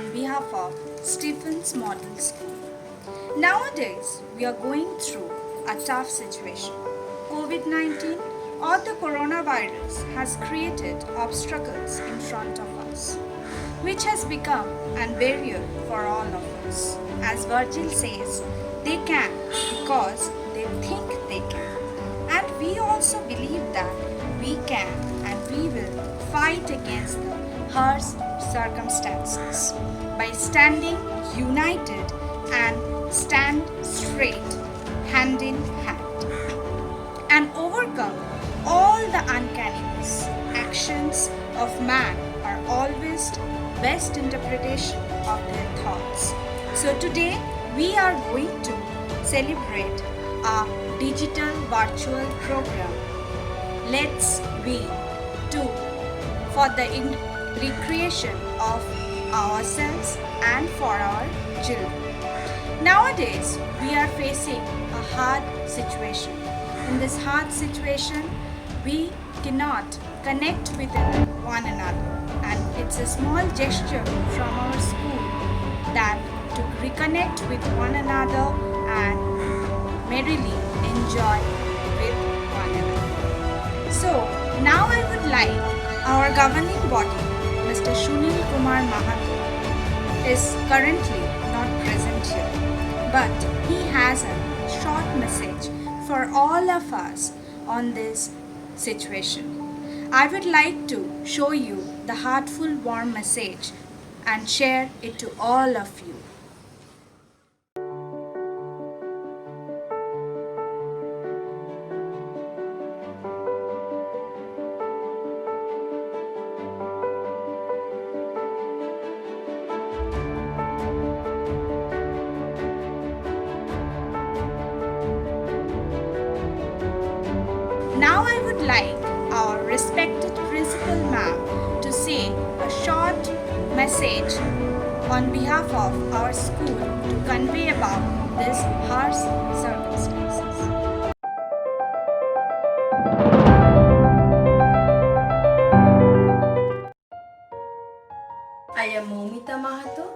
on behalf of Stephens Model School. Nowadays, we are going through a tough situation. COVID 19 or the coronavirus has created obstacles in front of us, which has become a barrier for all of us. As Virgil says, they can because they think they can. And we also believe that we can and we will fight against the harsh circumstances by standing united and stand straight, hand in hand, and overcome all the uncanniness. Actions of man are always best interpretation of their thoughts. So today we are going to celebrate a digital virtual program. Let's We do for the recreation of ourselves and for our children. Nowadays, we are facing a hard situation. In this hard situation, we cannot connect with one another, and it's a small gesture from our school that to reconnect with one another and merrily enjoy with one another. So, now I would like our governing body, Mr. Sunil Kumar Mahato, is currently not present here, but he has a short message for all of us on this situation. I would like to show you the heartful warm message and share it to all of you. Now I would like our respected principal ma'am to say a short message on behalf of our school to convey about this harsh circumstances. I am Momita Mahato,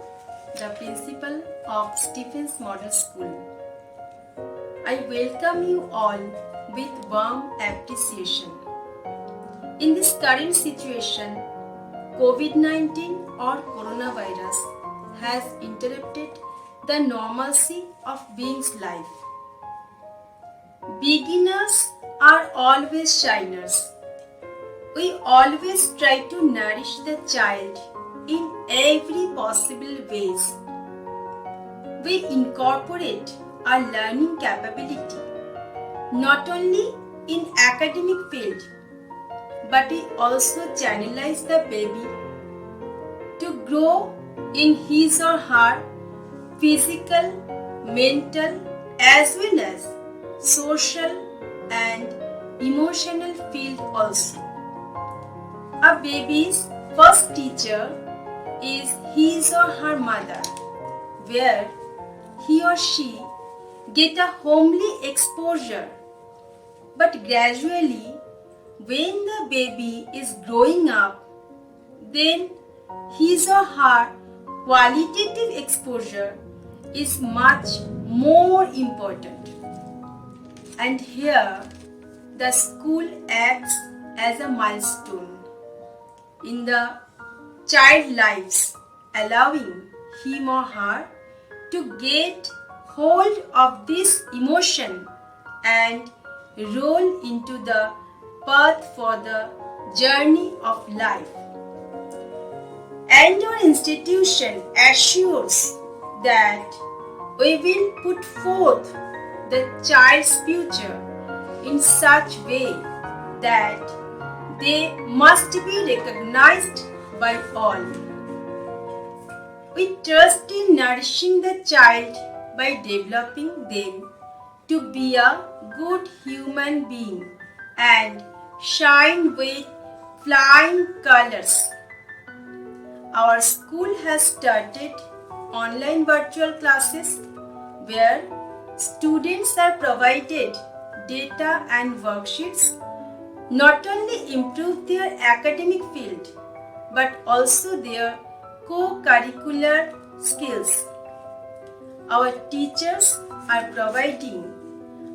the principal of Stephens Model School. I welcome you all with warm appreciation. In this current situation, COVID-19 or coronavirus has interrupted the normalcy of being's life. Beginners are always shiners. We always try to nourish the child in every possible ways. We incorporate our learning capability not only in academic field, but we also channelize the baby to grow in his or her physical, mental as well as social and emotional field also. A baby's first teacher is his or her mother, where he or she get a homely exposure. But gradually, when the baby is growing up, then his or her qualitative exposure is much more important. And here, the school acts as a milestone in the child lives, allowing him or her to get hold of this emotion and roll into the path for the journey of life. And our institution assures that we will put forth the child's future in such way that they must be recognized by all. We trust in nourishing the child by developing them to be a good human being and shine with flying colors. Our school has started online virtual classes where students are provided data and worksheets not only improve their academic field but also their co-curricular skills. Our teachers are providing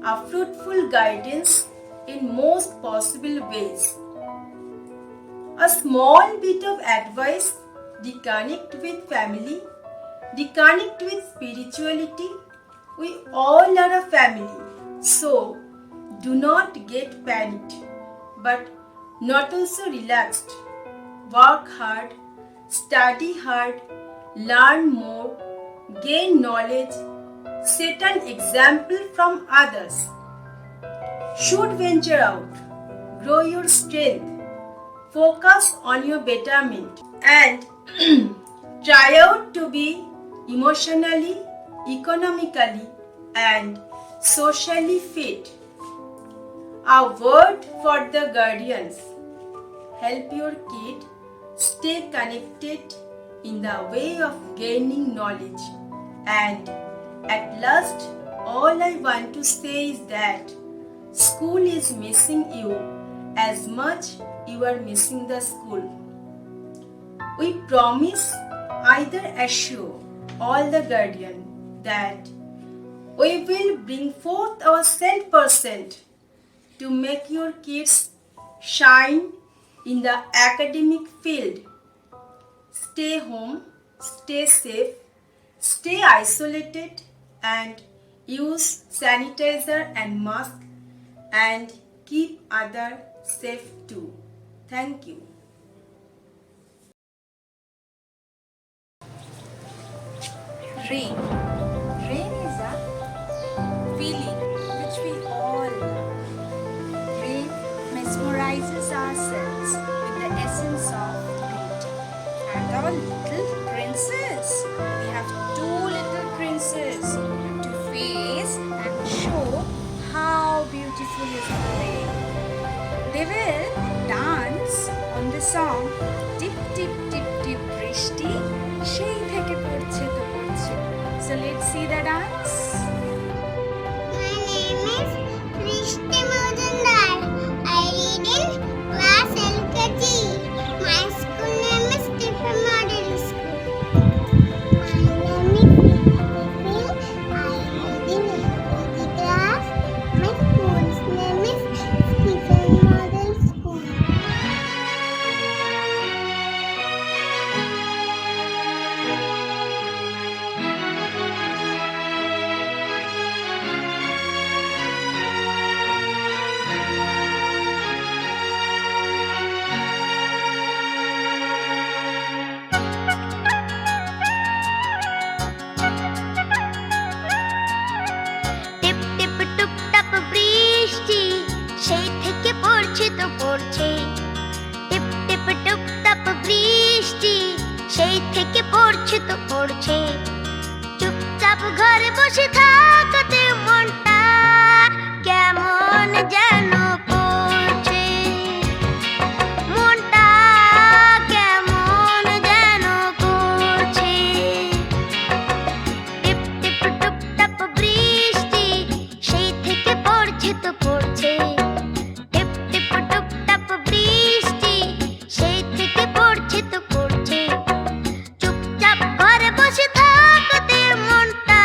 a fruitful guidance in most possible ways. A small bit of advice, reconnect with family, reconnect with spirituality. We all are a family, so do not get panicked, but not also relaxed. Work hard, study hard, learn more, gain knowledge, set an example from others. Should venture out, grow your strength, focus on your betterment, and try out to be emotionally, economically, and socially fit. A word for the guardians. Help your kid stay connected in the way of gaining knowledge. And at last, all I want to say is that school is missing you as much you are missing the school. We promise, either assure all the guardian that we will bring forth our 100% to make your kids shine in the academic field. Stay home, stay safe, stay isolated, and use sanitizer and mask, and keep others safe too. Thank you. Rain. Rain is a feeling which we all love. Rain mesmerizes ourselves with the essence of beauty. And our little princess. We have two little princes to face and show how beautiful is the rain. They will dance on the song Tip Tip Tip Tip Brishti সেই থেকে পড়ছে তো পড়ছে. So let's see the dance. My name is Rishti Majumdar. I read in class LKG. My school name is Stephen Model School. My name is Rishti. I read in LKG class. My school's name is Stephen Model School. টিপ টিপ টুপ টাপ বৃষ্টি সেই থেকে পড়ছে তো পড়ছে টিপ টিপ টুপ টাপ বৃষ্টি সেই থেকে পড়ছে তো পড়ছে চুপচাপ ঘরে বসে থাকতে মনটা কেমন যেন করছে মনটা কেমন যেন করছে টিপ টিপ টুপ টাপ বৃষ্টি সেই থেকে পড়ছে তো পড়ছে টিপ টিপ টুপ টাপ বৃষ্টি সেই থেকে পড়ছে তো পড়ছে চুপচাপ ঘরে বসে থাকতে মনটা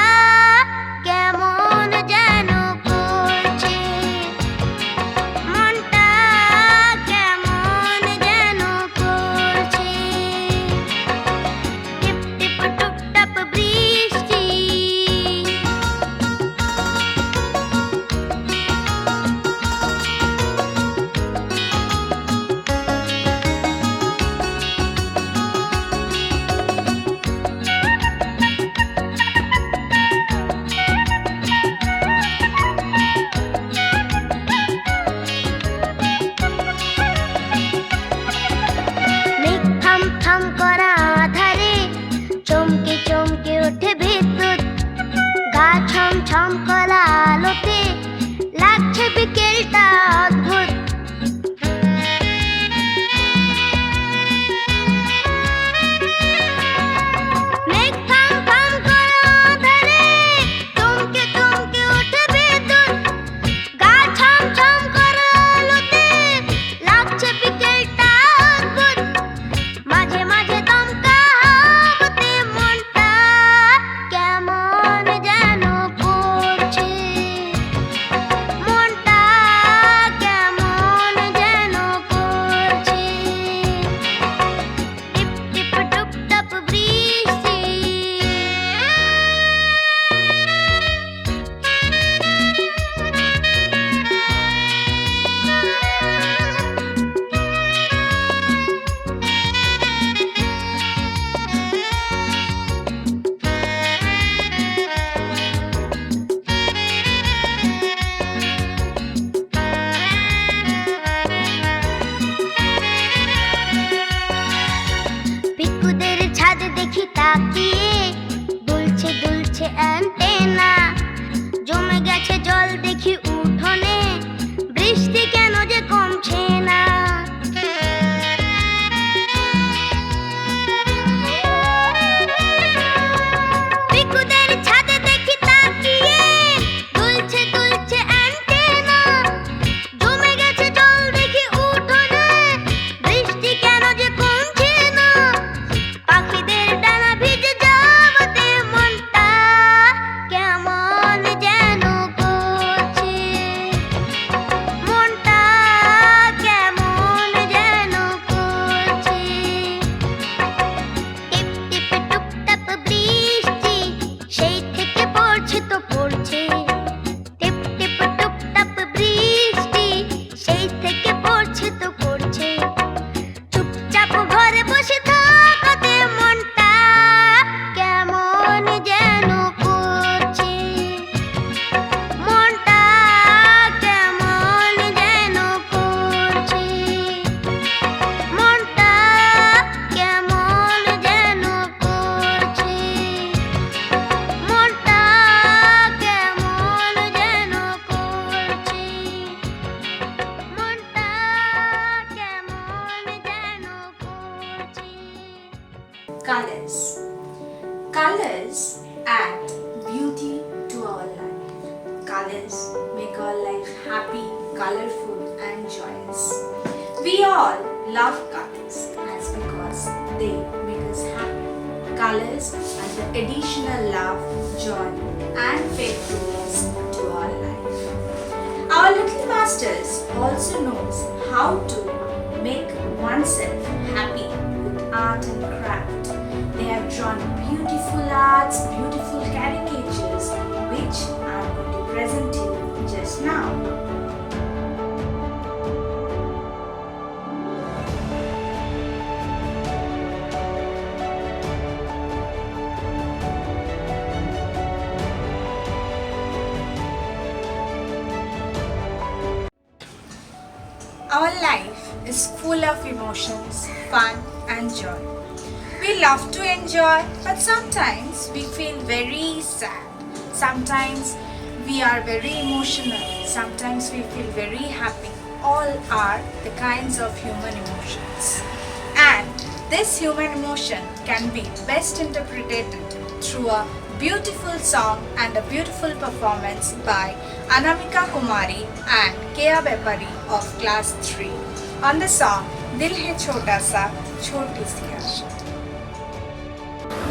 অ্যান্টেনা, জমে গেছে জল দেখি উঠোনে, বৃষ্টি কেন যে কমছে না। পিকুদের ছাদে দেখি তাকিয়ে, দুলছে দুলছে অ্যান্টেনা, জমে গেছে জল দেখি উঠোনে, বৃষ্টি কেন যে কমছে না। পাখিদের ডানা ভিজে যাওয়াতে মনটা কেমন যেন করছে, মনটা কেমন যেন করছে। টিপ টিপে টুপটাপ বৃষ্টি সেই থেকে পড়ছে তো পড়ছে, টিপ টিপ টুপটাপ বৃষ্টি সেই থেকে পড়ছে তো পড়ছে। চুপচাপ ঘরে বসে থাকাতে মনটা কেমন যেন করছে, মনটা কেমন যেন করছে, মনটা কেমন যেন করছে, মনটা কেমন যেন করছে, মনটা কেমন যেন করছে। Colors. Colors add beauty to our life. Colors make our life happy, colorful, and joyous. We all love colors as because they make us happy. Colors are the additional love, joy, and faithfulness to our life. Our little masters also knows how to make oneself happy with art and craft. They have drawn beautiful arts, beautiful caricatures, which I am going to present to you just now. Our life is full of emotions, fun, and joy. We love to enjoy, but sometimes we feel very sad. Sometimes we are very emotional. Sometimes we feel very happy. All are the kinds of human emotions. And this human emotion can be best interpreted through a beautiful song and a beautiful performance by Anamika Kumari and Kea Bepari of class 3 on the song Dil Hai Chhota Sa Chhoti Si Aasha.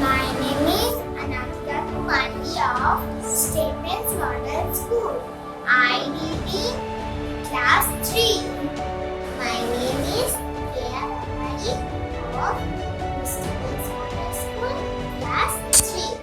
My name is Anamika Kumari of Stevens Model School. I read in class 3. My name is Kea Bepari of Stevens Model School, class 3.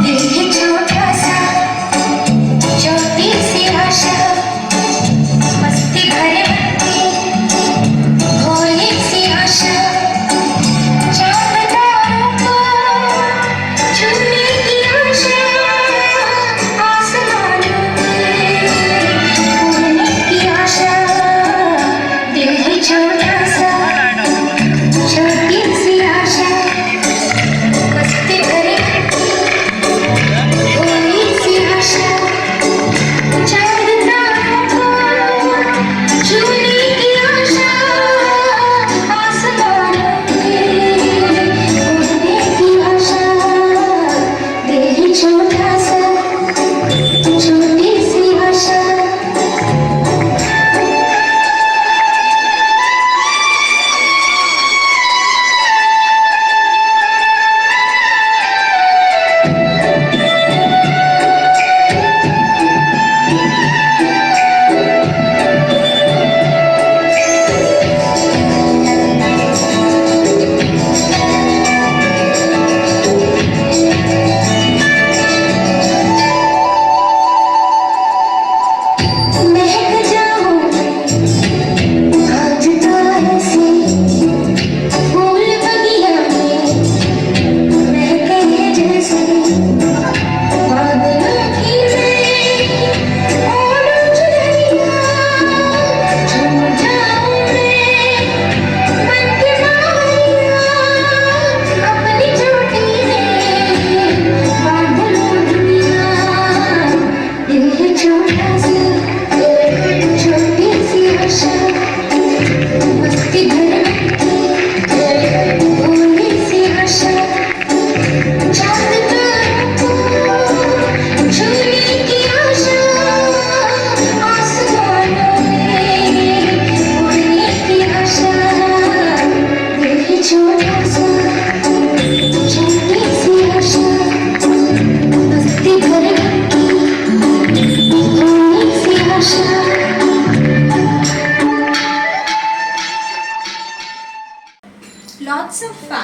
दिल है छोटा सा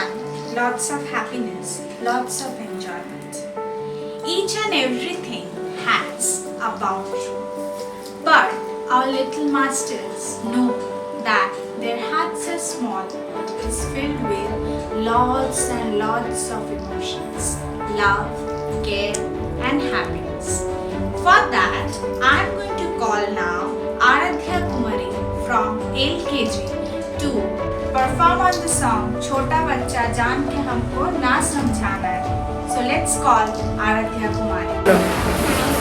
fun, lots of happiness, lots of enjoyment. Each and everything has a boundary. But our little masters know that their hearts are small but it is filled with lots and lots of emotions, love, care and happiness. For that, I am going to call now Aradhya Kumari from LKG to perform on the song Chota Bachcha Jaan Ke Humko Na Samjhana Hai. So let's call Aradhya Kumari.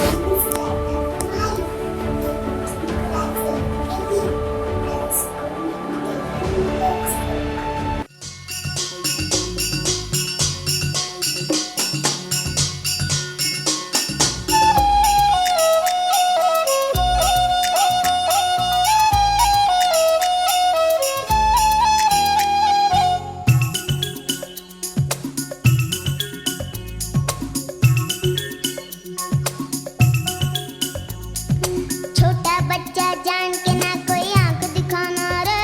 छोटा बच्चा जान के ना कोई आंख दिखाना रे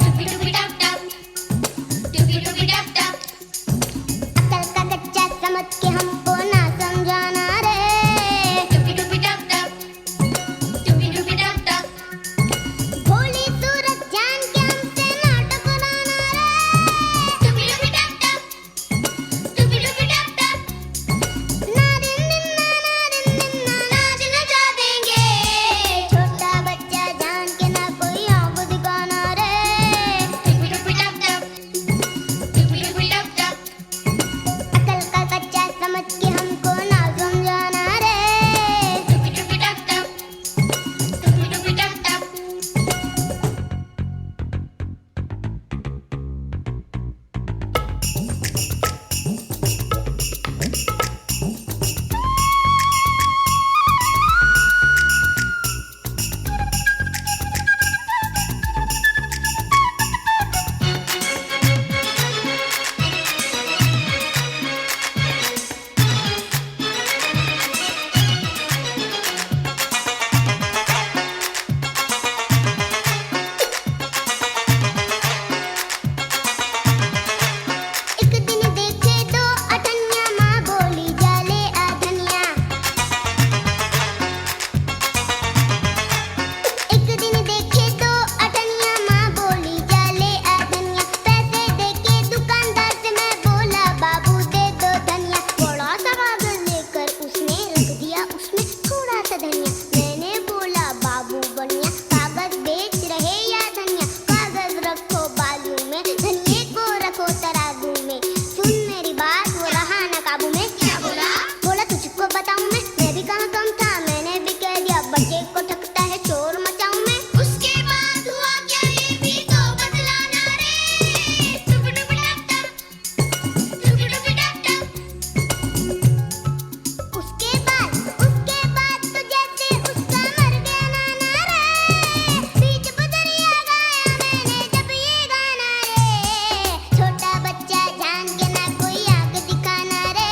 टुपी टुपी टप टप टुपी टुपी टप टप अकल का कच्चा समझ के हमको ना समझाना रे टुपी टुपी टप टप टुपी टुपी टप टप भोली सूरत जान के हमसे ना टकराना रे टुपी टुपी टप टप टुपी टुपी टप टप ना दिन नाच नचा देंगे छोटा बच्चा जान के ना कोई आंख दिखाना रे टुपी टुपी टप टप टुपी टुपी टप टप अकल का कच्चा समझ के हमको ना समझाना रे टुपी टुपी टप टप टुपी टुपी टप टप एक दिन देखे तो अठन्या माँ बोली जाले आधनिया एक दिन देखे तो अठन्या माँ बोली जाले आधनिया पैसे देके दुकानदार से मैं बोला बाबू दे दो धनिया बड़ा सा कागज लेकर उसने रख दिया उसमें थोड़ा सा धनिया मैंने बोला बाबू बनिया कागज बेच रहे या धनिया कागज रखो बालू में धनिये को रखो तराजू में सुन मेरी बात वो रहा ना काबू में क्या बोला बोला तुझको बताऊं मैं भी कहाँ कम था मैंने भी कह दिया बच्चे को ठकता है शोर मचाऊं मैं उसके बाद हुआ क्या ये भी तो बतलाना रे टुपी टुपी टप टप टुपी टुपी टप टप उसके बाद तो जैसे उसका मर गया नाना रे बीच बदरिया गाया मैंने जब ये गाना रे छोटा बच्चा जान के ना कोई आंख दिखाना रे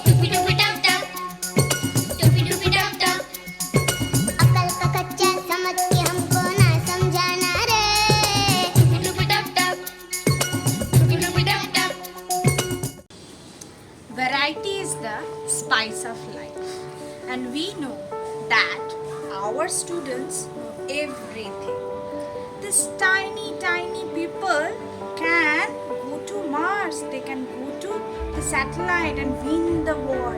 टुपी टुपी टप टप टुपी टुपी टप टप अकल का कच्चा समझ के हमको ना समझाना रे टुपी टुपी टप टप टुपी टुपी टप टप Variety is the spice of life, and we know that our students know everything. This tiny, tiny people can go to Mars, they can go to the satellite and win the war,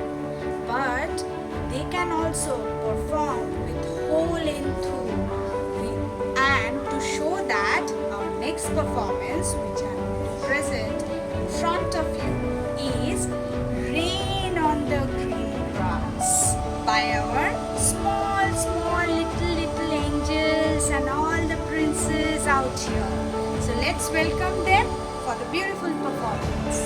but they can also perform with whole enthusiasm. And to show that, our next performance, which I am going to present in front of you, is Rain on the Green Grass by our small, small, little angels and all the princes out here. So let's welcome them for the beautiful performance.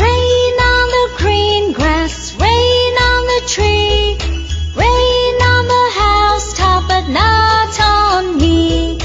Rain on the green grass, rain on the tree, rain on the housetop, but not on me.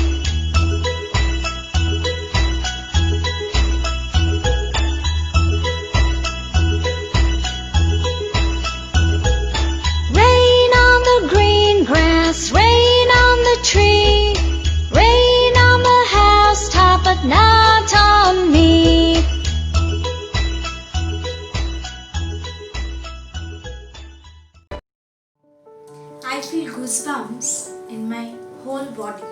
I feel goosebumps in my whole body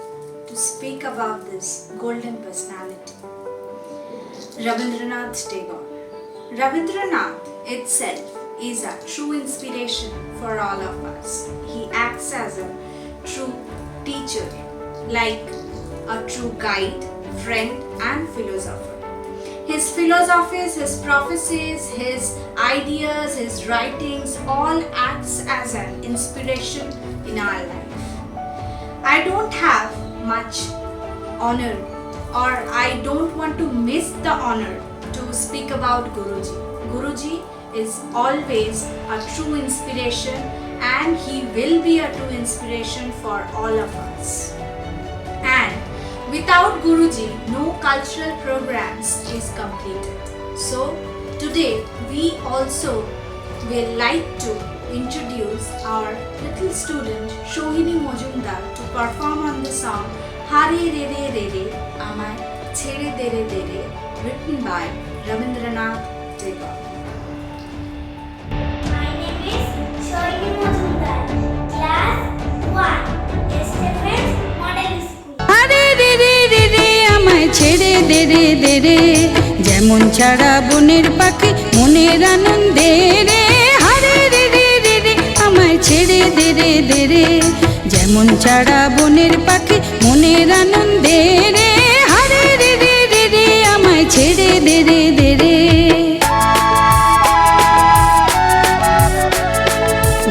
to speak about this golden personality. Rabindranath Tagore. Rabindranath itself is a true inspiration for all of us. He acts as a true teacher, like a true guide, friend, and philosopher. His philosophies, his prophecies, his ideas, his writings all acts as an inspiration in our life. I don't have much honor, or I don't want to miss the honor to speak about Guruji. Guruji is always a true inspiration, and he will be a true inspiration for all of us. And without Guruji, no cultural programs is completed. So today we also will like to introduce our little student Shohini Mojumdar to perform on the song Hare Re Re Re Re Amay Chhede Dere Dere, written by Rabindranath Tagore. My name is Shohini Mojumdar, class 1, Stephen's Model School. আরে রে রে রে রে আমায় ছেড়ে দে রে দে রে, যেমন ছাড়া বনের পাখি মনের আনন্দে রে। আরে রে রে রে রে আমায় ছেড়ে দে রে দে রে, যেমন ছাড়া বনের পাখি মনের আনন্দে রে। আরে রে রে রে রে আমায় ছেড়ে দে রে দে রে।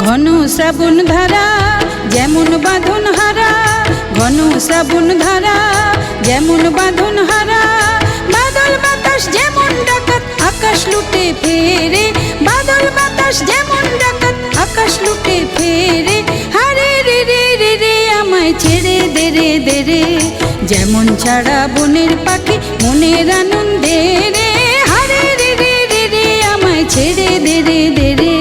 ঘন শ্রাবণ ধারা যেমন বাঁধন হারা, ঘন শ্রাবণ ধারা যেমন বাঁধন হারা, বাদল বাতাস যেমন ডাকাত আকাশ লুটে ফেরে, বাদল বাতাস যেমন ডাকাত আকাশ লুটে ফেরে। হারে রে রে রে রে আমায় ছেড়ে দে রে দে রে, যেমন ছাড়া বনের পাখি মনের আনন্দে রে। হারে রে রে রে রে আমায় ছেড়ে দে রে দে রে।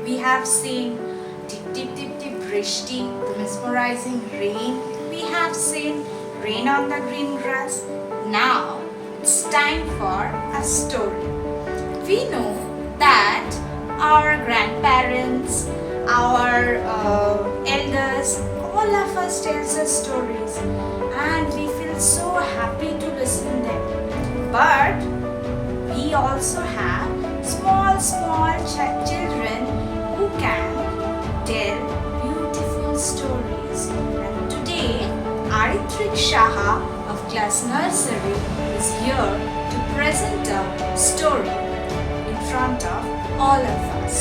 We have seen Tip Tip Tip Tip Brishti, the mesmerizing rain. We have seen Rain on the Green Grass. Now it's time for a story. We know that our grandparents, our elders, all of us tells us stories, and we feel so happy to listen them. But we also have small children who can tell beautiful stories. And today Aditrik Shaha of class nursery is here to present a story in front of all of us.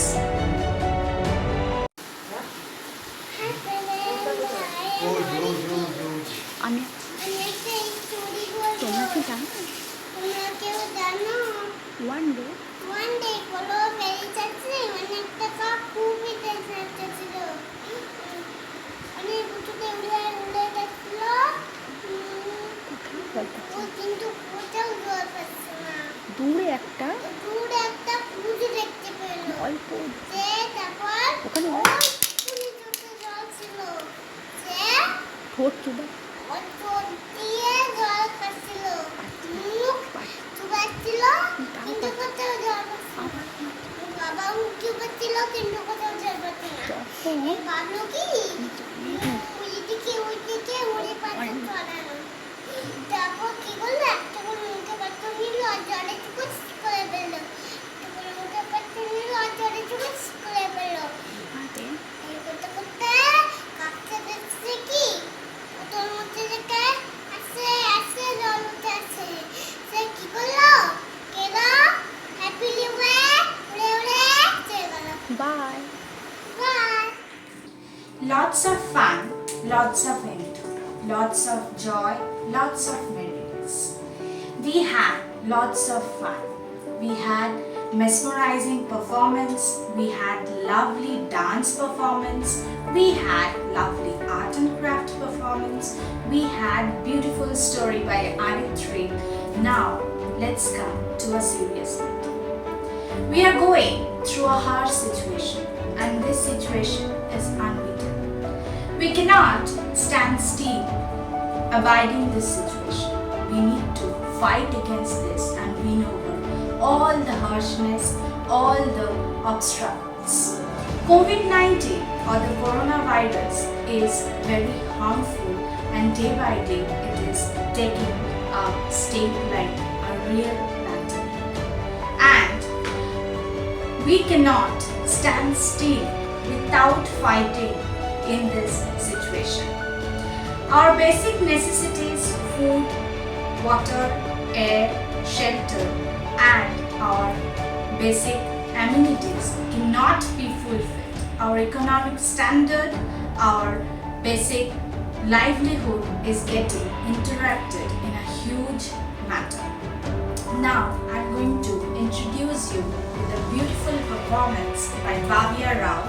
আমি একটা story বলবো। তোমরা কেউ জানো? One day কোনো ফেরি যাচ্ছে, মানে একটা কাক খুবই টেনশন ছিল, অনেক উঁচুতে উড়ে যাচ্ছিল, ও কিন্তু কোথাও জল পাচ্ছে না। দূরে একটা পুঁজি দেখতে পেল, যে তারপর ওখানে জল ছিল, সে ঠোঁট দিয়ে জল পাচ্ছিল, মুখ চুবাচ্ছিল, কিন্তু কোথাও জল পাচ্ছিল না। বাবা মুখ চুবাচ্ছিল, কিন্তু কোথাও জল পাচ্ছিল না। ভাবলো কি ওইদিকে উড়ে পাচ্ছে চড়ানো। তারপর কি করলো, একটা করে মুখে পাত্র নিল আর জলে চুকুচ করে ফেললো, একটা করে মুখে পাত্র নিল আর জলে চুকুচ করে ফেললো। এই করতে করতে কাকটা দেখছে কি তোর মধ্যে থেকে আসছে জল উঠে আসছে। সে কি করলো, কেলো হ্যাপিলি উড়ে চলে গেল। By. Lots of fun, lots of enjoy, lots of joy, lots of merriness. We had lots of fun. We had mesmerizing performance. We had lovely dance performance. We had lovely art and craft performance. We had beautiful story by Aditrik. Now let's come to a serious note. We are going through a harsh situation, and this situation is unbeatable. We cannot stand still abiding this situation. We need to fight against this and win over all the harshness, all the obstacles. COVID-19 or the coronavirus is very harmful, and day by day it is taking a state like a real pandemic. And we cannot stand still without fighting in this situation. Our basic necessities, food, water, air, shelter, and our basic amenities cannot be fulfilled. Our economic standard, our basic livelihood is getting interrupted in a huge matter. Now I'm going to introduce you with a beautiful performance by Bhavya Rao,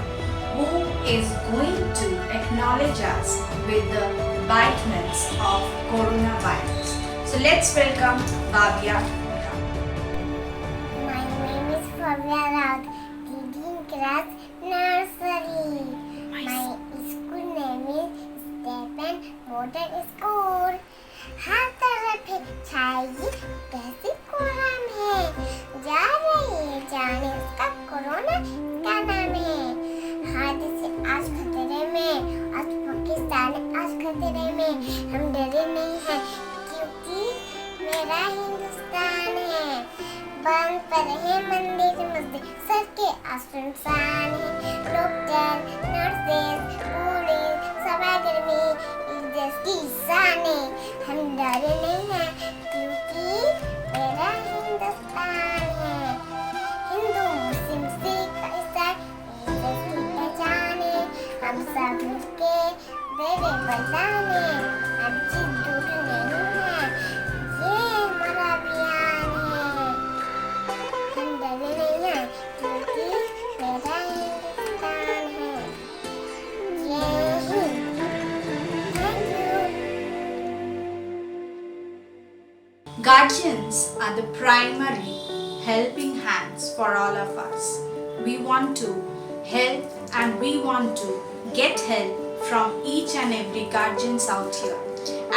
who is going to acknowledge us with the bitements of coronavirus. So let's welcome Bhavya Rao. My name is Bhavya Rao, teaching class nursery. My school name is Stephen Modern School. हर तरफ है छाई कैसी कोहराम है, जा रही है जाने उसका कोरोना का नाम है। हादसे आज खतरे में, आज पाकिस्तान आज खतरे में, हम डरे नहीं हैं क्योंकि मेरा हिंदुस्तान है। बंद पड़े हैं मंदिर मस्जिद, सबके आसमान है। डॉक्टर नर्सेस पुलिस सभा गर्मी इस देश की शान है। हम डरे नहीं हैं क्योंकि मेरा हिंदुस्तान है। हिंदू मुस्लिम सिख ईसाई इस देश की पहचान है। हम सब मिलके मेरे बजाने, हम चीज दूर नहीं है, ये हमारा अभियान है। हम डरे नहीं हैं क्योंकि मेरा हिंदुस्तान है। जय Hind. Thank you. Guardians are the primary helping hands for all of us. We want to help and we want to get help from each and every guardians out here,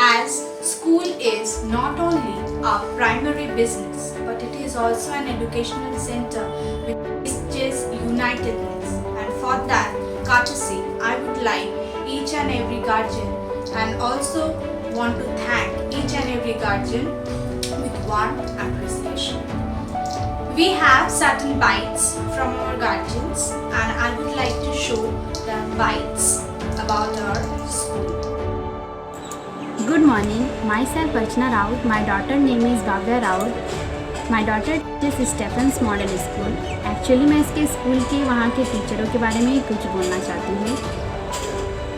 as school is not only a primary business but it is also an educational center which is unitedness, and for that courtesy I would like each and every guardian and also want to thank each and every guardian with warm appreciation. We have certain bites from our guardians and I would like to show the bites about our school. Good morning. Myself Archana Raut. My daughter name is Bhavya Raut. My daughter teaches Stephens Model School. Actually मैं इसके school के वहाँ के टीचरों के बारे में ही कुछ बोलना चाहती हूँ.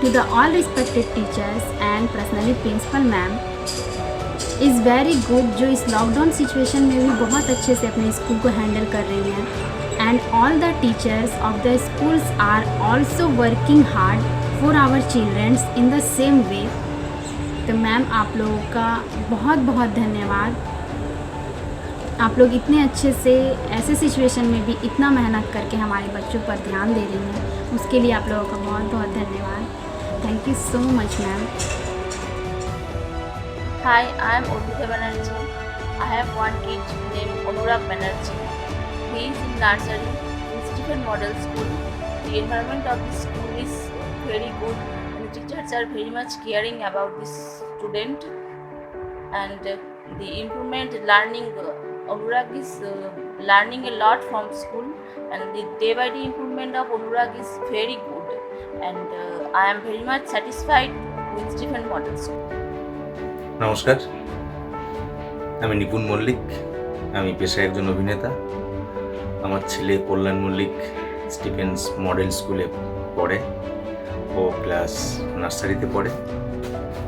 To the all respected teachers and personally principal ma'am is very good, जो इस लॉकडाउन सिचुएशन में भी बहुत अच्छे से अपने स्कूल को हैंडल कर रही हैं. And all the teachers of the schools are also working hard for our children in the same way. तो मैम आप लोगों का बहुत बहुत धन्यवाद. आप लोग इतने अच्छे से ऐसे सिचुएशन में भी इतना मेहनत करके हमारे बच्चों पर ध्यान दे रही हैं, उसके लिए आप लोगों का बहुत बहुत धन्यवाद. Thank you so much ma'am. Hi, I am Urmila Banerjee. I have one kid named Anurag Banerjee. He is in nursery in Stephen Model School. The environment of the school is very good and the teachers are very much caring about this student and the improvement learning. Anurag is learning a lot from school and the day by day improvement of Anurag is very good and I am very much satisfied with Stephen Model School. নমস্কার, আমি নিপুণ মল্লিক। আমি পেশায় একজন অভিনেতা। আমার ছেলে কল্যাণ Mallick Stephen's model স্কুলে পড়ে, ও ক্লাস নার্সারিতে পড়ে।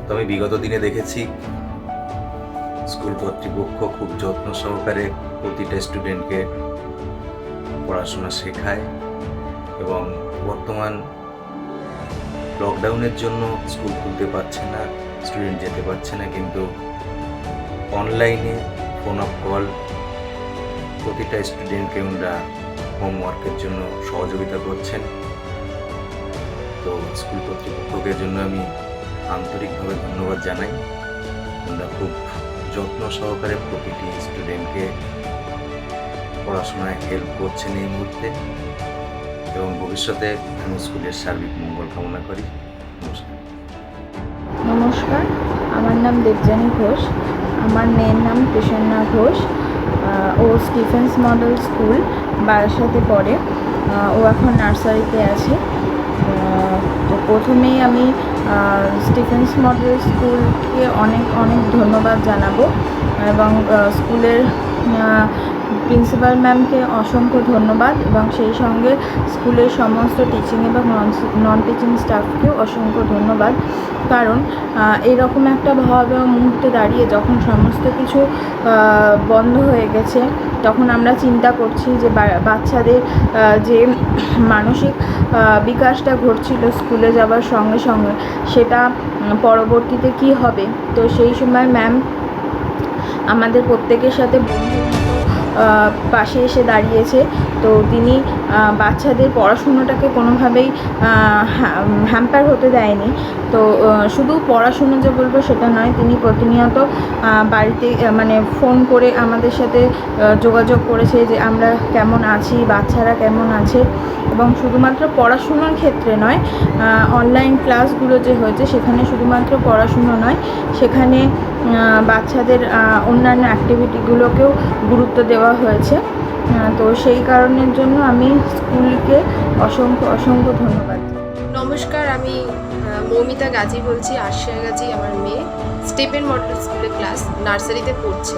তো আমি বিগত দিনে দেখেছি স্কুল কর্তৃপক্ষ খুব যত্ন সহকারে প্রতিটা স্টুডেন্টকে পড়াশোনা শেখায় এবং বর্তমান লকডাউনের জন্য স্কুল খুলতে পারছে না, স্টুডেন্ট যেতে পারছে না, কিন্তু অনলাইনে ফোন অফ কল প্রতিটা স্টুডেন্টকে ওনারা হোমওয়ার্কের জন্য সহযোগিতা করছেন। তো স্কুল কর্তৃপক্ষের জন্য আমি আন্তরিকভাবে ধন্যবাদ জানাই। ওনারা খুব যত্ন সহকারে প্রতিটি স্টুডেন্টকে পড়াশোনায় হেল্প করছেন এই মুহূর্তে এবং ভবিষ্যতে আমি স্কুলের সার্বিক মঙ্গল কামনা করি। নমস্কার। নমস্কার, আমার নাম দেবযানী ঘোষ। আমার মেয়ের নাম কৃষণা ঘোষ। ও স্টিফেন্স মডেল স্কুল বারাসাতে পড়ে। ও এখন নার্সারিতে আছে। তো প্রথমেই আমি স্টিফেন্স মডেল স্কুলকে অনেক অনেক ধন্যবাদ জানাবো এবং স্কুলের প্রিন্সিপাল ম্যামকে অসংখ্য ধন্যবাদ এবং সেই সঙ্গে স্কুলের সমস্ত টিচিং এবং নন টিচিং স্টাফকেও অসংখ্য ধন্যবাদ। কারণ এরকম একটা ভয়াবহ মুহূর্তে দাঁড়িয়ে যখন সমস্ত কিছু বন্ধ হয়ে গেছে, তখন আমরা চিন্তা করছি যে বাচ্চাদের যে মানসিক বিকাশটা ঘটছিল স্কুলে যাওয়ার সঙ্গে সঙ্গে, সেটা পরবর্তীতে কী হবে। তো সেই সময় ম্যাম আমাদের প্রত্যেকের সাথে বন্ধুর মতো পাশে এসে দাঁড়িয়েছে। তো তিনি বাচ্চাদের পড়াশুনোটাকে কোনোভাবেই হ্যাম্পার হতে দেয়নি। তো শুধু পড়াশুনো যে বলবো সেটা নয়, তিনি প্রতিনিয়ত বাড়িতে মানে ফোন করে আমাদের সাথে যোগাযোগ করেছে যে আমরা কেমন আছি, বাচ্চারা কেমন আছে। এবং শুধুমাত্র পড়াশুনোর ক্ষেত্রে নয়, অনলাইন ক্লাসগুলো যে হয়েছে সেখানে শুধুমাত্র পড়াশুনো নয়, সেখানে বাচ্চাদের অন্যান্য অ্যাক্টিভিটিগুলোকেও গুরুত্ব দেওয়া হয়েছে। তো সেই কারণের জন্য আমি স্কুলকে অসংখ্য অসংখ্য ধন্যবাদ। নমস্কার, আমি মৌমিতা গাজী বলছি। আশিয়া গাজী আমার মেয়ে, স্টিফেন মডেল স্কুলে ক্লাস নার্সারিতে পড়ছে।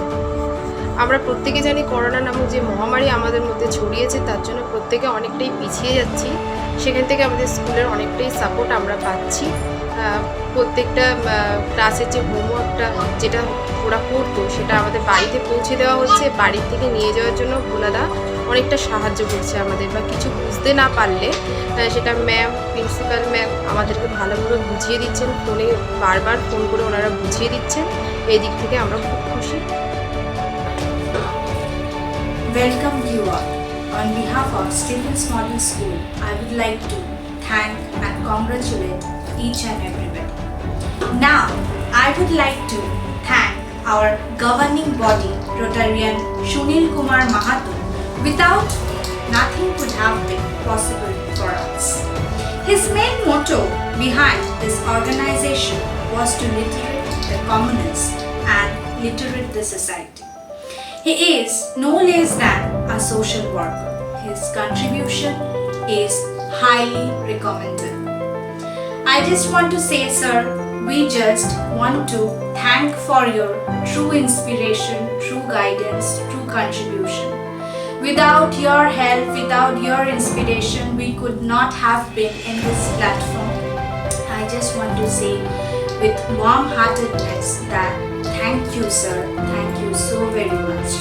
আমরা প্রত্যেকে জানি করোনা নামক যে মহামারী আমাদের মধ্যে ছড়িয়েছে, তার জন্য প্রত্যেকে অনেকটাই পিছিয়ে যাচ্ছি। সেখান থেকে আমাদের স্কুলের অনেকটাই সাপোর্ট আমরা পাচ্ছি। প্রত্যেকটা ক্লাসের যে হোমওয়ার্কটা যেটা ওরা করতো সেটা আমাদের বাড়িতে পৌঁছে দেওয়া হচ্ছে। বাড়ির থেকে নিয়ে যাওয়ার জন্য ভোলাদা অনেকটা সাহায্য করছে আমাদের, বা কিছু বুঝতে না পারলে সেটা ম্যাম, প্রিন্সিপাল ম্যাম আমাদেরকে ভালোভাবে বুঝিয়ে দিচ্ছেন। ফোনে বারবার ফোন করে ওনারা বুঝিয়ে দিচ্ছেন। এই দিক থেকে আমরা খুব খুশি। Welcome viewer. On behalf of Stephens Model School, I would like to thank and congratulate each and everyone. Now, I would like to thank our governing body, Rotarian Sunil Kumar Mahato. Without nothing could have been possible for us. His main motto behind this organization was to literate the commoners and literate the society. He is no less than a social worker. His contribution is highly recommended. I just want to say, sir, we just want to thank for your true inspiration, true guidance, true contribution. Without your help, without your inspiration, we could not have been in this platform. I just want to say with warm-heartedness that thank you, sir. Thank you so very much.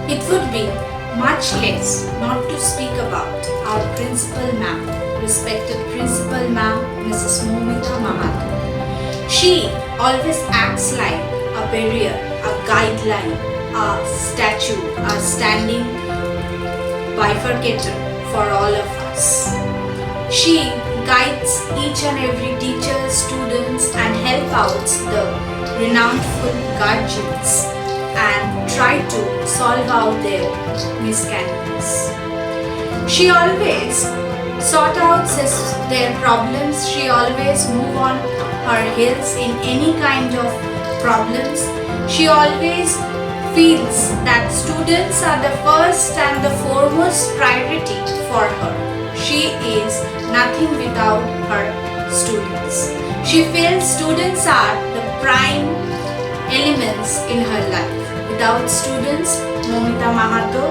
It would be much less not to speak about our principal ma'am, respected principal ma'am, Mrs. Momita Mahato. She always acts like a barrier, a guideline, a statue, a standing bifurcator for all of us. She guides each and every teacher, students and help out the renownful guardians and try to solve out their miscarriages. She always sort out their problems. She always move on her heels in any kind of problems. She always feels that students are the first and the foremost priority for her. She is nothing without her students. She feels students are the prime elements in her life. Without students, Momita Mahato,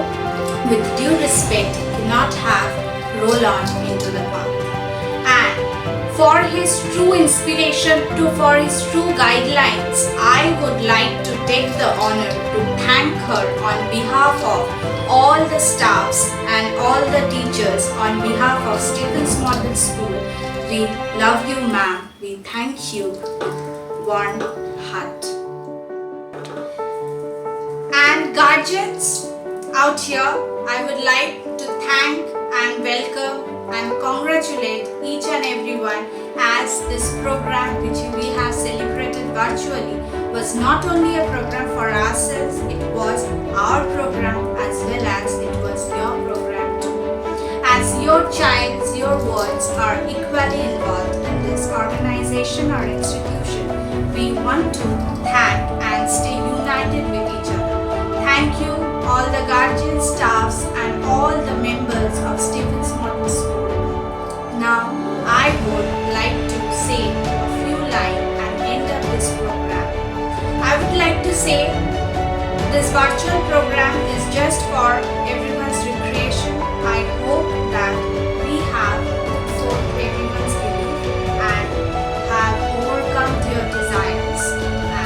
with due respect, cannot have roll on into the path. And for his true inspiration, for his true guidelines, I would like to take the honor to thank her on behalf of all the staffs and all the teachers on behalf of Stephens Model School. We love you, ma'am. We thank you. Warm heart. And guardians out here, I would like to thank and welcome and congratulate each and everyone as this program which we have celebrated virtually was not only a program for ourselves, it was our program as well as it was your program too. As your child's, your words are equally involved in this organization or institution, we want to thank and stay united with each other. Thank you all the guardian staffs and all the members of Stephens Model School. Now I would like to say a few lines and end up this program. I would like to say this virtual program is just for everyone's recreation. I hope that we have put forth everyone's belief and have overcome their desires.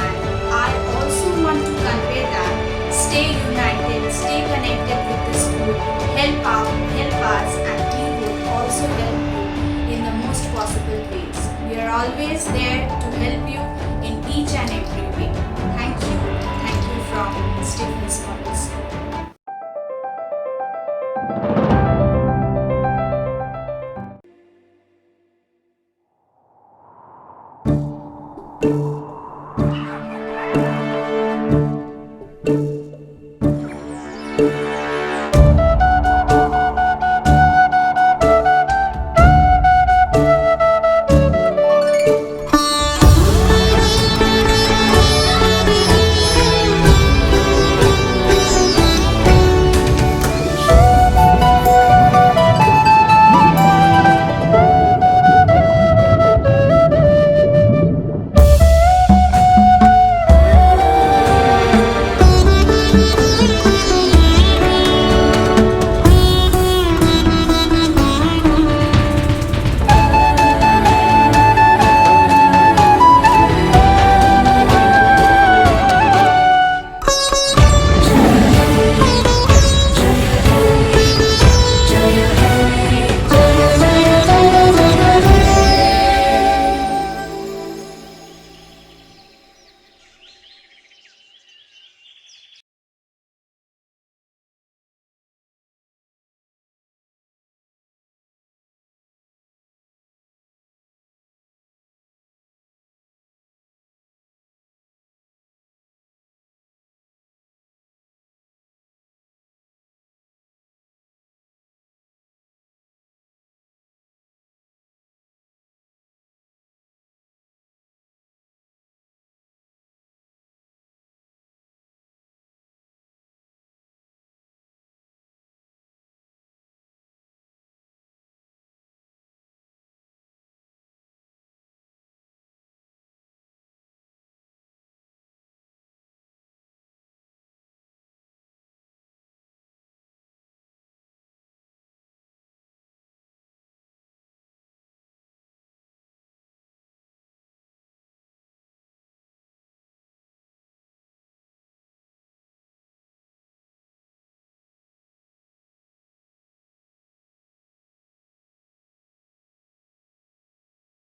And I also want to convey that stay united, stay connected with the school, help us, and we will also help you in the most possible ways. We are always there to help you in each and every way. Thank you from Stephens Model School.